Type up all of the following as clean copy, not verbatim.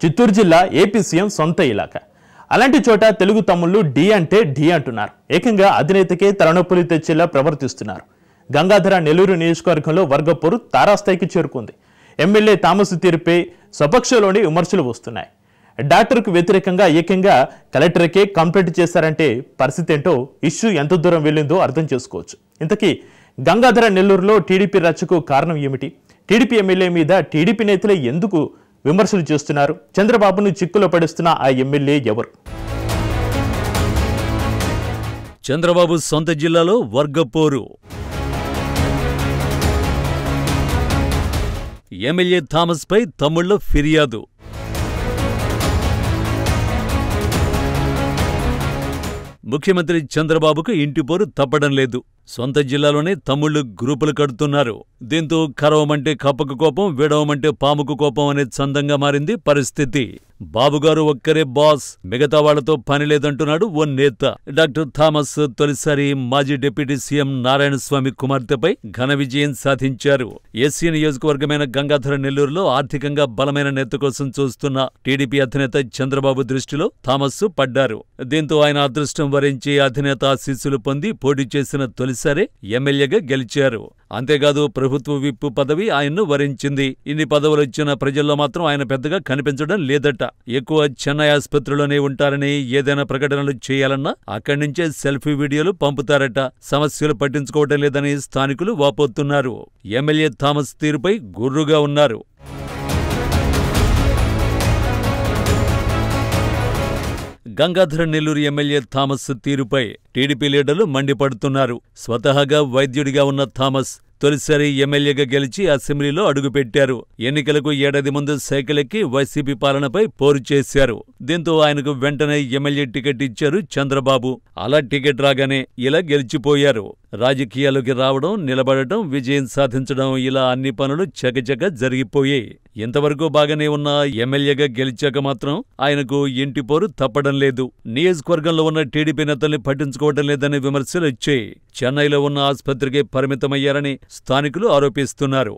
చిత్తూరు జిల్లా AP CM సొంత ఇలాకా. అలాంటి చోట తెలుగు తమ్ముళ్ళు డి అంటే ఢీ అంటున్నారు. ఏకంగా అధినేతకే తలనొప్పులు తెచ్చేలా ప్రవర్తిస్తున్నారు. గంగాధర నెల్లూరు నియోజకవర్గంలో వర్గపోరు తారాస్థాయికి చేరుకుంది. ఎమ్మెల్యే థామస్ తీరుపై స్వపక్షంలోని విమర్శలు వస్తున్నాయి. డాక్టర్కు వ్యతిరేకంగా ఏకంగా కలెక్టర్కే కంప్లైంట్ చేశారంటే పరిస్థితి ఏంటో, ఇష్యూ ఎంత దూరం వెళ్ళిందో అర్థం చేసుకోవచ్చు. ఇంతకీ గంగాధర నెల్లూరులో టీడీపీ రచ్చకు కారణం ఏమిటి? టీడీపీ ఎమ్మెల్యే మీద టీడీపీ నేతలే ఎందుకు విమర్శలు చేస్తున్నారు? చంద్రబాబును చిక్కులో పడిస్తున్న ఆ ఎమ్మెల్యే ఎవరు? చంద్రబాబు సొంత జిల్లాలో వర్గపోరు. ఎమ్మెల్యే థామస్ పై తమ్ముళ్ల ఫిర్యాదు. ముఖ్యమంత్రి చంద్రబాబుకు ఇంటిపోరు తప్పడం లేదు. సొంత జిల్లాలోనే తమ్ముళ్లు గ్రూపులు కడుతున్నారు. దీంతో కరవమంటే కప్పకు కోపం, విడవమంటే పాముకు కోపం అనే చందంగా మారింది పరిస్థితి. బాబుగారు ఒక్కరే బాస్, మిగతా వాళ్లతో పని లేదంటున్నాడు ఓ నేత. డాక్టర్ థామస్ తొలిసారి మాజీ డిప్యూటీ సీఎం నారాయణస్వామి కుమార్తెపై ఘన విజయం సాధించారు. ఎస్సీ నియోజకవర్గమైన గంగాధర నెల్లూరులో ఆర్థికంగా బలమైన నేత కోసం చూస్తున్న టీడీపీ అధినేత చంద్రబాబు దృష్టిలో థామస్ పడ్డారు. దీంతో ఆయన అదృష్టం వరించి అధినేత ఆశీస్సులు పొంది పోటీ చేసిన తొలిసారే ఎమ్మెల్యేగా గెలిచారు. అంతేకాదు ప్రభుత్వ విప్ పదవి ఆయన్ను వరించింది. ఇన్ని పదవులొచ్చిన ప్రజల్లో మాత్రం ఆయన పెద్దగా కనిపించడం లేదట. ఎక్కువ చెన్నై ఆసుపత్రిలోనే ఉంటారని, ఏదైనా ప్రకటనలు చేయాలన్నా అక్కడి నుంచే సెల్ఫీ వీడియోలు పంపుతారట. సమస్యలు పట్టించుకోవడం లేదని స్థానికులు వాపోతున్నారు. ఎమ్మెల్యే థామస్ తీరుపై గుర్రుగా ఉన్నారు. గంగాధర నెల్లూరు ఎమ్మెల్యే థామస్ తీరుపై టీడీపీ లీడర్లు మండిపడుతున్నారు. స్వతహాగా వైద్యుడిగా ఉన్న థామస్ తొలిసారి ఎమ్మెల్యేగా గెలిచి అసెంబ్లీలో అడుగుపెట్టారు. ఎన్నికలకు ఏడాది ముందు సైకిల్ ఎక్కి వైసీపీ పాలనపై పోరు చేశారు. దీంతో ఆయనకు వెంటనే ఎమ్మెల్యే టికెట్ ఇచ్చారు చంద్రబాబు. అలా టికెట్ రాగానే ఇలా గెలిచిపోయారు. రాజకీయాల్లోకి రావడం, నిలబడటం, విజయం సాధించడం, ఇలా అన్ని పనులు చకచక జరిగిపోయాయి. ఇంతవరకు బాగానే ఉన్న ఎమ్మెల్యేగా గెలిచాక మాత్రం ఆయనకు ఇంటిపోరు తప్పడం లేదు. నియోజకవర్గంలో ఉన్న టీడీపీ నేతల్ని పట్టించుకోవడం లేదనే విమర్శలు వచ్చాయి. చెన్నైలో ఉన్న ఆసుపత్రికి పరిమితమయ్యారని స్థానికులు ఆరోపిస్తున్నారు.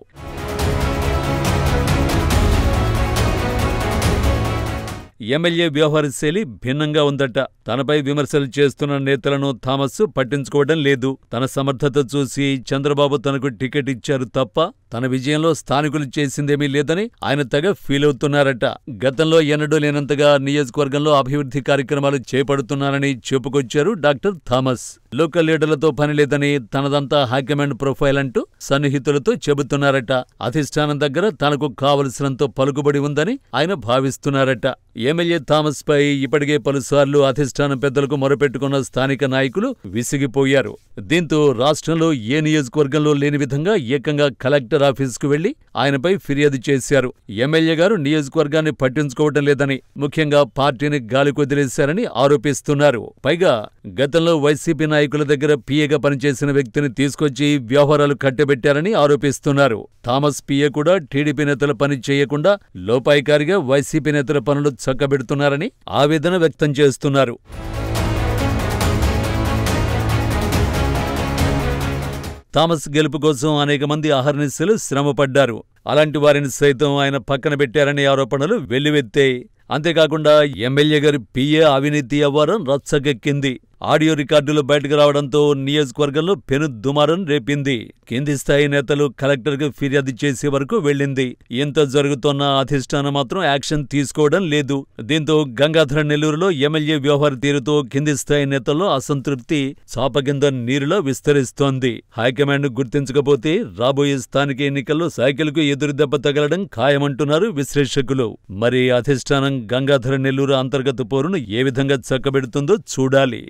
ఎమ్మెల్యే వ్యవహార శైలి భిన్నంగా ఉందట. తనపై విమర్శలు చేస్తున్న నేతలను థామస్ పట్టించుకోవడం లేదు. తన సమర్థత చూసి చంద్రబాబు తనకు టికెట్ ఇచ్చారు తప్ప తన విజయంలో స్థానికులు చేసిందేమీ లేదని ఆయన తెగ ఫీల్ అవుతున్నారట. గతంలో ఎన్నడూ లేనంతగా నియోజకవర్గంలో అభివృద్ధి కార్యక్రమాలు చేపడుతున్నారని చెప్పుకొచ్చారు డాక్టర్ థామస్. లోకల్ లీడర్లతో పని లేదని, తనదంతా హైకమాండ్ ప్రొఫైల్ అంటూ సన్నిహితులతో చెబుతున్నారట. అధిష్టానం దగ్గర తనకు కావలసినంత పలుకుబడి ఉందని ఆయన భావిస్తున్నారట. ఎమ్మెల్యే థామస్ పై ఇప్పటికే పలుసార్లు అధిష్టానం పెద్దలకు మొరపెట్టుకున్న స్థానిక నాయకులు విసిగిపోయారు. దీంతో రాష్ట్రంలో ఏ నియోజకవర్గంలో లేని విధంగా ఏకంగా కలెక్టర్ ఆఫీసుకు వెళ్లి ఆయనపై ఫిర్యాదు చేశారు. ఎమ్మెల్యే గారు నియోజకవర్గాన్ని పట్టించుకోవడం లేదని, ముఖ్యంగా పార్టీని గాలికొదిలేశారని ఆరోపిస్తున్నారు. పైగా గతంలో వైసీపీ నాయకుల దగ్గర పిఏగా పనిచేసిన వ్యక్తిని తీసుకొచ్చి వ్యవహారాలు కట్టబెట్టారని ఆరోపిస్తున్నారు. థామస్ పిఏ కూడా టీడీపీ నేతల పని చేయకుండా లోపాయికారిగా వైసీపీ నేతల పనులు చక్కబెడుతున్నారని ఆవేదన వ్యక్తం చేస్తున్నారు. థామస్ గెలుపు కోసం అనేక మంది అహర్నిశలు శ్రమపడ్డారు. అలాంటి వారిని సైతం ఆయన పక్కన పెట్టారనే ఆరోపణలు వెల్లువెత్తాయి. అంతేకాకుండా ఎమ్మెల్యే గారి పిఏ అవినీతి వ్యవహారం రచ్చకెక్కింది. ఆడియో రికార్డులు బయటకు రావడంతో నియోజకవర్గంలో పెను దుమారం రేపింది. కింది స్థాయి నేతలు కలెక్టర్కు ఫిర్యాదు చేసే వరకు వెళ్లింది. ఇంత జరుగుతున్న అధిష్టానం మాత్రం యాక్షన్ తీసుకోవడం లేదు. దీంతో గంగాధర నెల్లూరులో ఎమ్మెల్యే వ్యవహార తీరుతో కింది స్థాయి నేతల్లో అసంతృప్తి చాపకింద నీరులో విస్తరిస్తోంది. హైకమాండ్ గుర్తించకపోతే రాబోయే స్థానిక ఎన్నికల్లో సైకిల్కు ఎదురుదెబ్బ తగలడం ఖాయమంటున్నారు విశ్లేషకులు. మరి అధిష్టానం గంగాధర నెల్లూరు అంతర్గత పోరును ఏ విధంగా చక్కబెడుతుందో చూడాలి.